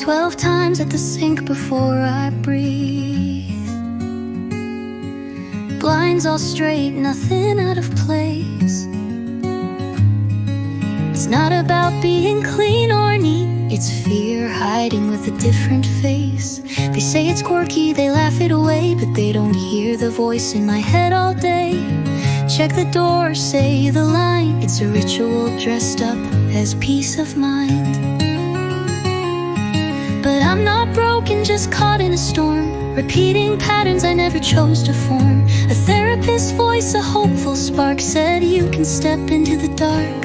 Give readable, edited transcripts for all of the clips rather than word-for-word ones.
12 times at the sink before I breathe. Blinds all straight, nothing out of place. It's not about being clean or neat, it's fear hiding with a different face. They say it's quirky, they laugh it away, but they don't hear the voice in my head all day. Check the door, say the line. It's a ritual dressed up as peace of mind. But I'm not broken, just caught in a storm, repeating patterns I never chose to form. A therapist's voice, a hopeful spark, said you can step into the dark.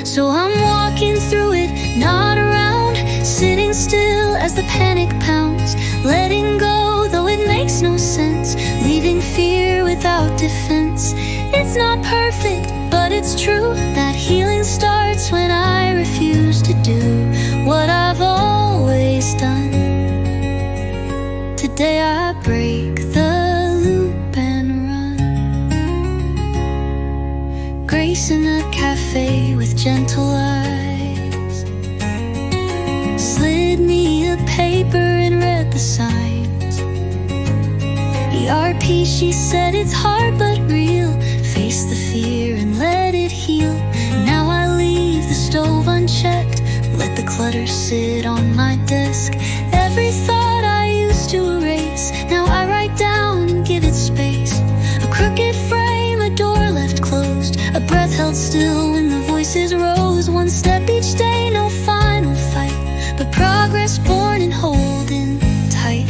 So I'm walking through it, not around, sitting still as the panic pounds, letting go though it makes no sense, leaving fear without defense. It's not perfect, but it's true that healing starts when I refuse to do what I've always done. Today I break the loop and run. Grace in a cafe with gentle eyes slid me a paper and read the signs. ERP, she said, it's hard but real. Face the fear and let it heal. Now I leave the stove unchecked, let the clutter sit on my desk. Every thought I used to erase, now I write down and give it space. A crooked frame, a door left closed, a breath held still when the voices rose. One step each day, no final fight, but progress born and holding tight.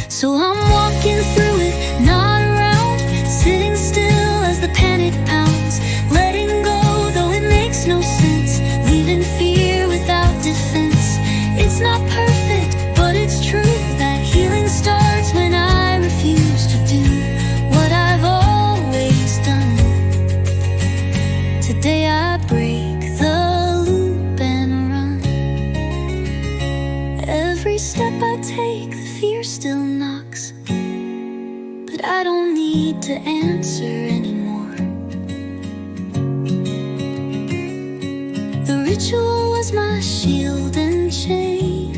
So I'm walking through it, not around, sitting still as the panic pounds, letting go though it makes no sense, leaving fear without defense. It's not perfect, but it's true that healing starts when I refuse to do what I've always done. Today I break the loop and run. Every step I take, the fear still knocks, but I don't need to answer anymore. The ritual was my shield and chain.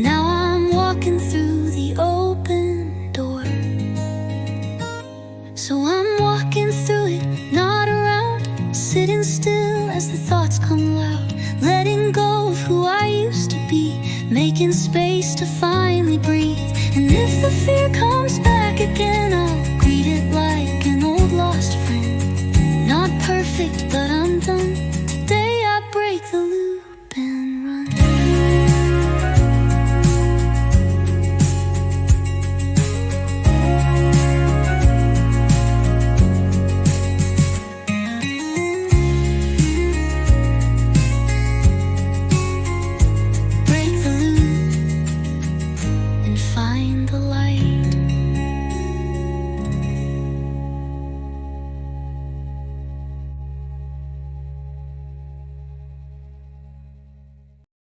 Now I'm walking through the open door. So I'm walking through it, not around, sitting still as the thoughts come loud, letting go of who I used to be, making space to finally breathe. And if the fear comes back again, I'll